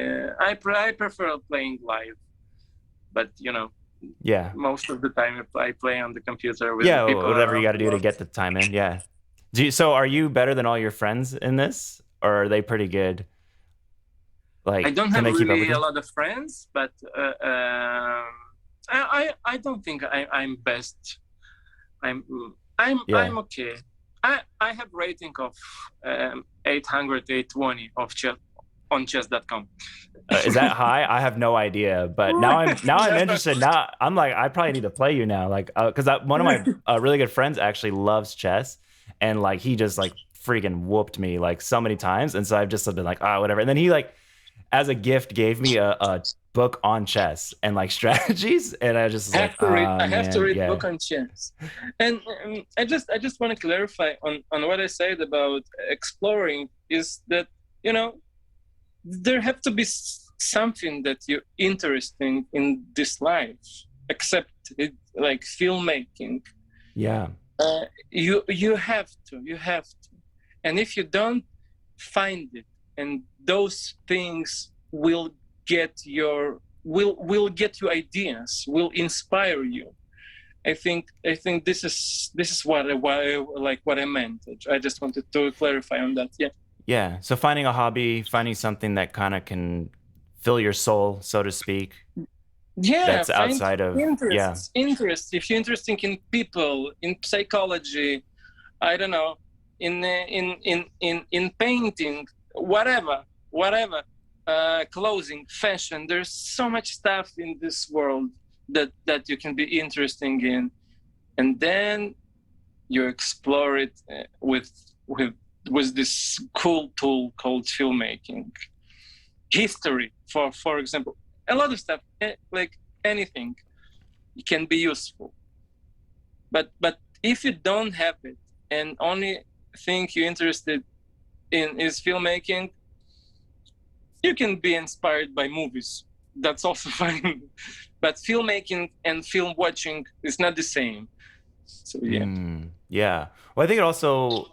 Speaker 2: I prefer playing live. But
Speaker 1: Yeah.
Speaker 2: most of the time I play on the computer with the
Speaker 1: Yeah,
Speaker 2: people
Speaker 1: whatever you
Speaker 2: around
Speaker 1: got to
Speaker 2: a
Speaker 1: do to
Speaker 2: lot.
Speaker 1: get the time in. Yeah. So are you better than all your friends in this, or are they pretty good?
Speaker 2: I
Speaker 1: Like,
Speaker 2: don't
Speaker 1: can
Speaker 2: have
Speaker 1: they keep up
Speaker 2: really
Speaker 1: with
Speaker 2: a
Speaker 1: you?
Speaker 2: lot of friends, but I don't think I'm best. I'm
Speaker 1: Yeah.
Speaker 2: I'm okay. I have rating of 800, 820 of chess on chess.com.
Speaker 1: Is that high? I have no idea, but now I'm
Speaker 2: No.
Speaker 1: interested. Now I'm like, I probably need to play you now, like, because one of my really good friends actually loves chess, and like he just like freaking whooped me like so many times, and so I've just been like, ah, whatever. And then he like as a gift gave me a book on chess and like strategies, and I just was like, ah,
Speaker 2: I have to
Speaker 1: man,
Speaker 2: read
Speaker 1: yeah,
Speaker 2: book on chess, and I just want to clarify on what I said about exploring is that you know there have to be something that you're interesting in this life, except it, like filmmaking.
Speaker 1: yeah,
Speaker 2: You have to, and if you don't find it, and those things will get you ideas, will inspire you. I think this is what I meant. I just wanted to clarify on that. Yeah.
Speaker 1: yeah. So finding a hobby, finding something that kind of can fill your soul, so to speak,
Speaker 2: Yeah,
Speaker 1: that's
Speaker 2: find
Speaker 1: outside of yeah,
Speaker 2: interests. If you're interested in people, in psychology, I don't know, in painting, whatever, clothing, fashion. There's so much stuff in this world that you can be interesting in, and then you explore it with this cool tool called filmmaking. History, for example, a lot of stuff, like anything, can be useful. But if you don't have it, and only thing you're interested in is filmmaking, you can be inspired by movies. That's also fine. But filmmaking and film watching is not the same. So yeah.
Speaker 1: yeah. Well, I think it also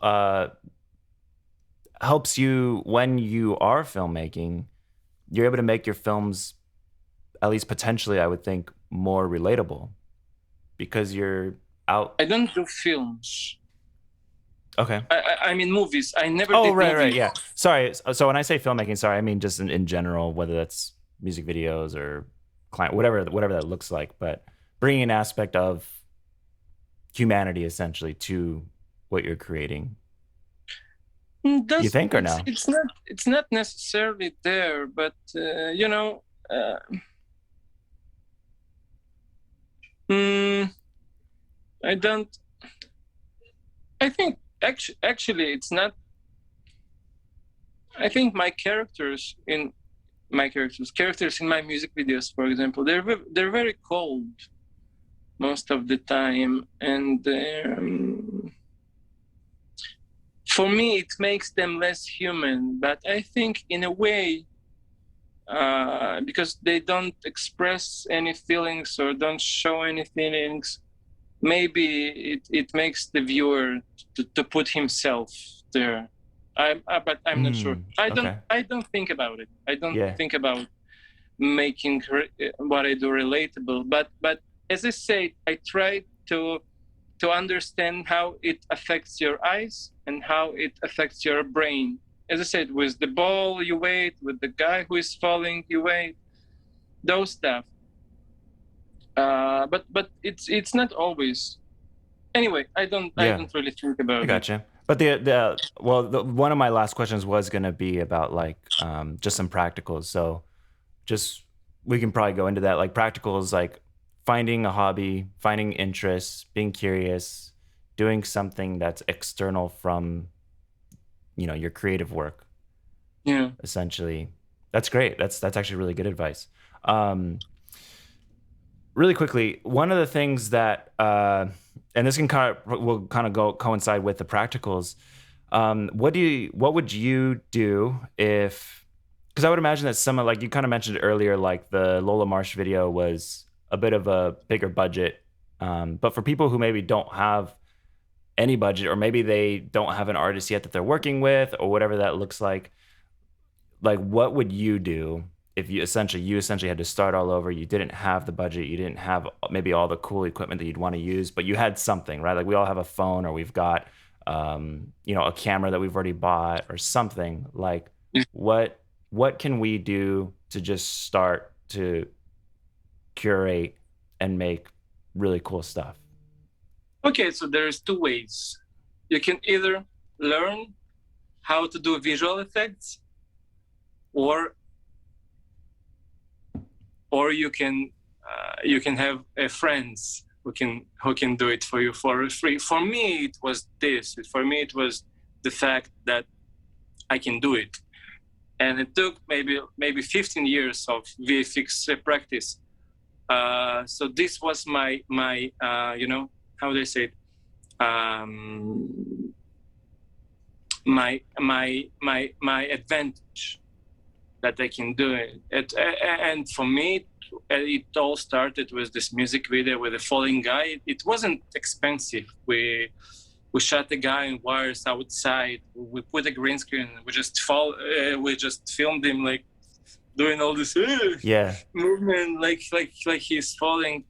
Speaker 1: helps you when you are filmmaking. You're able to make your films, at least potentially, I would think, more relatable because you're out.
Speaker 2: I don't do films.
Speaker 1: Okay.
Speaker 2: I mean movies. I never
Speaker 1: Oh,
Speaker 2: did
Speaker 1: right.
Speaker 2: movies.
Speaker 1: Yeah. Sorry. So when I say filmmaking, sorry, I mean just in general, whether that's music videos or client, whatever that looks like, but bringing an aspect of humanity essentially to what you're creating. You
Speaker 2: Does
Speaker 1: think or no?
Speaker 2: it's not necessarily there, but uh, mm, I don't. I think actually it's not. I think characters in my music videos, for example, they're very cold most of the time, and for me it makes them less human. But I think in a way, because they don't express any feelings or don't show any feelings, maybe it makes the viewer to put himself there. But I'm not sure.
Speaker 1: Okay.
Speaker 2: I don't think about it. I don't
Speaker 1: Yeah.
Speaker 2: think about making what I do relatable. But as I said, I try to understand how it affects your eyes and how it affects your brain. As I said, with the ball you wait, with the guy who is falling you wait, those stuff. But it's not always. Anyway, I
Speaker 1: Yeah.
Speaker 2: don't really think
Speaker 1: I
Speaker 2: about it.
Speaker 1: gotcha. But one of my last questions was going to be about like just some practicals. So just we can probably go into that. Like practicals, like finding a hobby, finding interests, being curious, doing something that's external from your creative work,
Speaker 2: Yeah.
Speaker 1: essentially. That's great. That's actually really good advice. Um, really quickly, one of the things that, and this can will kind of go coincide with the practicals. What would you do if, because I would imagine that some of, like you kind of mentioned earlier, like the Lola Marsh video was a bit of a bigger budget. But for people who maybe don't have any budget, or maybe they don't have an artist yet that they're working with, or whatever that looks like what would you do if you essentially had to start all over? You didn't have the budget, you didn't have maybe all the cool equipment that you'd want to use, but you had something, right? Like we all have a phone, or we've got a camera that we've already bought or something. Like what can we do to just start to curate and make really cool stuff?
Speaker 2: Okay, so there's two ways. You can either learn how to do visual effects, or you can have friends who can do it for you for free. For me, it was this. For me, it was the fact that I can do it, and it took maybe 15 years of VFX practice. So this was my how do I say it? My advantage, that I can do it. And for me, it all started with this music video with a falling guy. It wasn't expensive. We shot the guy in wires outside. We put a green screen. We just filmed him like doing all this movement, like he's falling.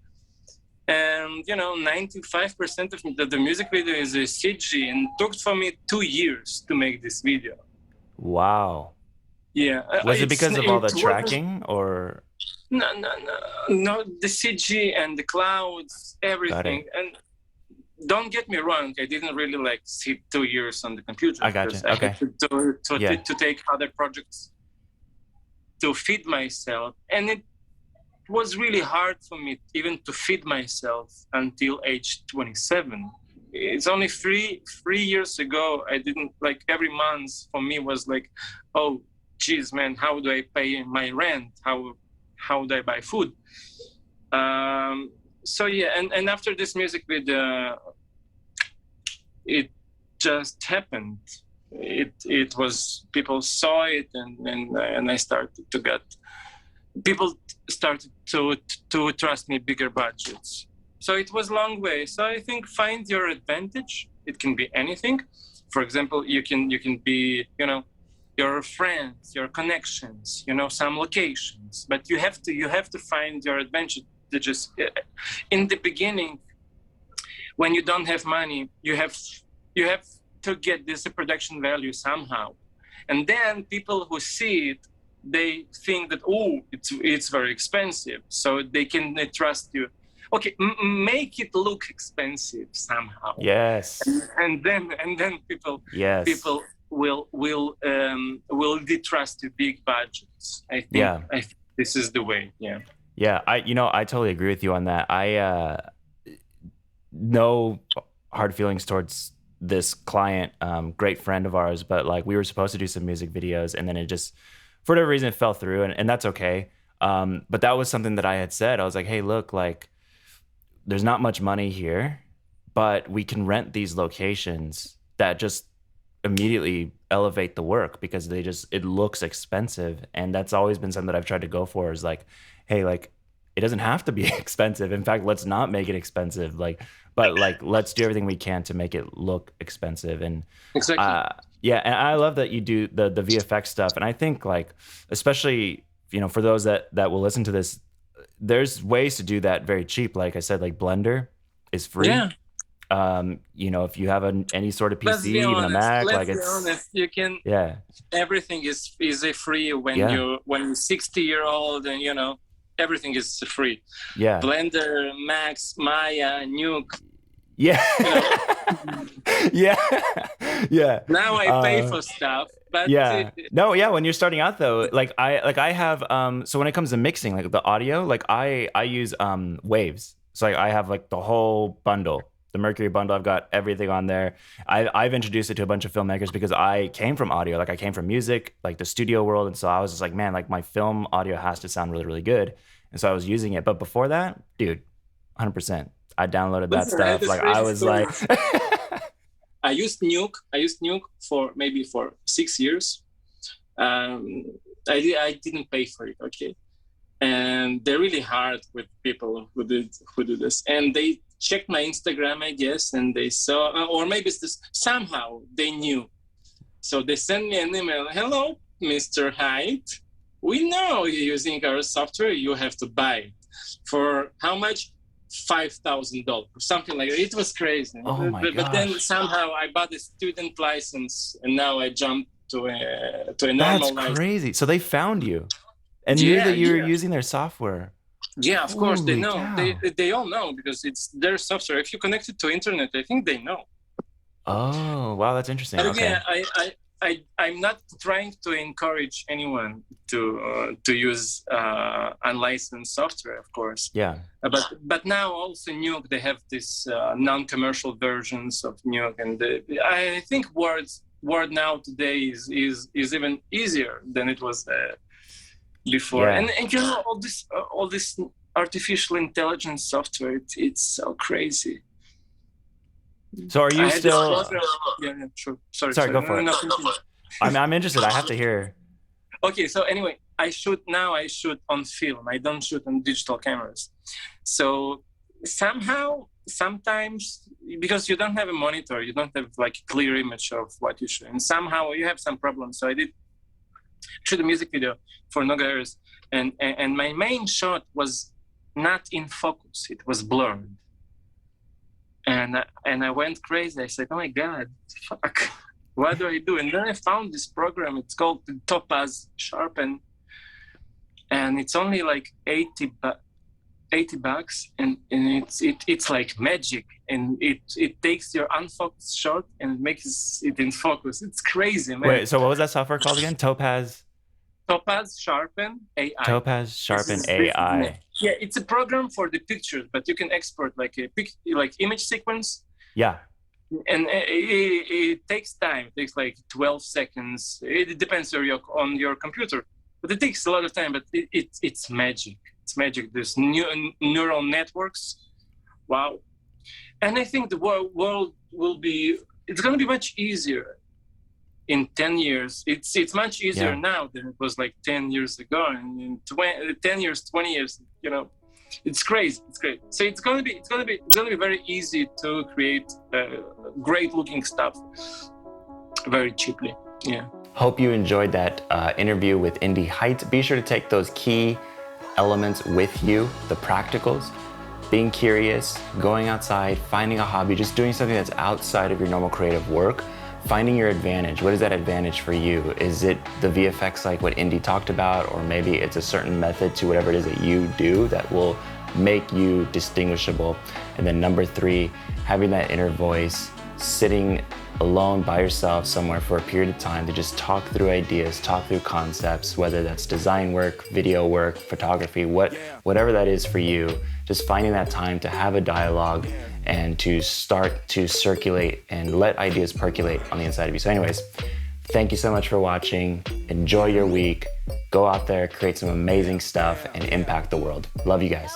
Speaker 2: And 95% of the music video is a CG, and it took for me 2 years to make this video.
Speaker 1: Wow.
Speaker 2: Yeah.
Speaker 1: Was it because of all the tracking, or?
Speaker 2: No. The CG and the clouds, everything. And don't get me wrong, I didn't really sit 2 years on the computer.
Speaker 1: I got you. Okay.
Speaker 2: I had to take other projects to feed myself, and it was really hard for me even to feed myself until age 27. It's only three years ago. I didn't every month for me was like, oh geez, man, how do I pay my rent? How do I buy food? So yeah, and after this music video, it just happened. It was, people saw it, and I started to get, people started to trust me bigger budgets. So it was a long way. So I think find your advantage. It can be anything. For example, you can be, your friends, your connections, some locations. But you have to find your advantage. To just in the beginning, when you don't have money, you have to get this production value somehow, and then people who see it, they think that it's very expensive, so they can trust you. Okay, make it look expensive somehow.
Speaker 1: Yes.
Speaker 2: And then people will trust you big budgets. I think this is the way. Yeah.
Speaker 1: Yeah, I totally agree with you on that. No hard feelings towards this client, great friend of ours, but we were supposed to do some music videos, and then it just, for whatever reason, it fell through, and that's okay. But that was something that I had said. I was like, hey, look, there's not much money here, but we can rent these locations that just immediately elevate the work, because it looks expensive. And that's always been something that I've tried to go for, is hey, it doesn't have to be expensive. In fact, let's not make it expensive. But let's do everything we can to make it look expensive. And
Speaker 2: exactly.
Speaker 1: And I love that you do the VFX stuff. And I think especially, for those that will listen to this, there's ways to do that very cheap. Like I said, Blender is free. Yeah. If you have any sort of PC, even a Mac,
Speaker 2: honest, you can.
Speaker 1: Yeah.
Speaker 2: Everything is free when you're 60-year-old, and everything is free.
Speaker 1: Yeah.
Speaker 2: Blender, Max, Maya, Nuke.
Speaker 1: Yeah. Yeah. Yeah.
Speaker 2: Now I pay for stuff, but
Speaker 1: when you're starting out though, I have so when it comes to mixing, the audio, I use Waves. So I have the whole bundle, the Mercury bundle. I've got everything on there. I've introduced it to a bunch of filmmakers because I came from audio. Like I came from music, like the studio world. And so I was just like, man, like my film audio has to sound really, really good. And so I was using it. But before that, dude, 100%. I downloaded that stuff. Like I was like...
Speaker 2: I used Nuke for 6 years. I didn't pay for it, okay? And they're really hard with people who do this. And they checked my Instagram, I guess, and they saw, or maybe it's this, somehow they knew. So they sent me an email. Hello, Mr. Hait. We know you're using our software. You have to buy it. For how much? $5,000, something like that. It was crazy.
Speaker 1: Oh my
Speaker 2: but then somehow I bought a student license, and now I jumped to a normal license.
Speaker 1: That's crazy. So they found you and knew that you were using their software.
Speaker 2: Yeah, of course they know.
Speaker 1: Cow.
Speaker 2: They all know because it's their software. If you connect it to internet, I think they know.
Speaker 1: Oh, wow, that's interesting.
Speaker 2: But
Speaker 1: okay.
Speaker 2: I'm not trying to encourage anyone to use unlicensed software, of course.
Speaker 1: Yeah.
Speaker 2: But now also Nuke, they have this non-commercial versions of Nuke, and I think Word now today is even easier than it was before.
Speaker 1: Yeah.
Speaker 2: And you know all this artificial intelligence software, it's so crazy.
Speaker 1: So are you still...
Speaker 2: Yeah, sure. Sorry,
Speaker 1: go for it. I'm interested. I have to hear.
Speaker 2: Okay, so anyway, I shoot on film. I don't shoot on digital cameras. So sometimes, because you don't have a monitor, you don't have like a clear image of what you shoot. And somehow you have some problems. So I did shoot a music video for No Guys, and my main shot was not in focus. It was blurred. And I went crazy. I said, oh my God, fuck, what do I do? And then I found this program. It's called Topaz Sharpen. And it's only like $80, and it's like magic. And it takes your unfocused shot and makes it in focus. It's crazy, man.
Speaker 1: Wait, so what was that software called again? Topaz
Speaker 2: Sharpen AI.
Speaker 1: Topaz Sharpen AI.
Speaker 2: Yeah, it's a program for the pictures, but you can export like image sequence.
Speaker 1: Yeah.
Speaker 2: And it takes time. It takes like 12 seconds. It depends on your computer, but it takes a lot of time. But it's magic. It's magic. There's new neural networks. Wow. And I think the world it's going to be much easier in 10 years. It's much easier now than it was like 10 years ago. And in 10 years, 20 years, you know, it's crazy. It's great. So it's gonna be very easy to create great looking stuff very cheaply. Yeah.
Speaker 1: Hope you enjoyed that interview with Indy Hait. Be sure to take those key elements with you, the practicals, being curious, going outside, finding a hobby, just doing something that's outside of your normal creative work, finding your advantage. What is that advantage for you? Is it the VFX like what Indy talked about, or maybe it's a certain method to whatever it is that you do that will make you distinguishable? And then number 3, having that inner voice, sitting alone by yourself somewhere for a period of time to just talk through ideas, talk through concepts, whether that's design work, video work, photography, whatever that is for you, just finding that time to have a dialogue and to start to circulate and let ideas percolate on the inside of you. So anyways, thank you so much for watching. Enjoy your week. Go out there, create some amazing stuff, and impact the world. Love you guys.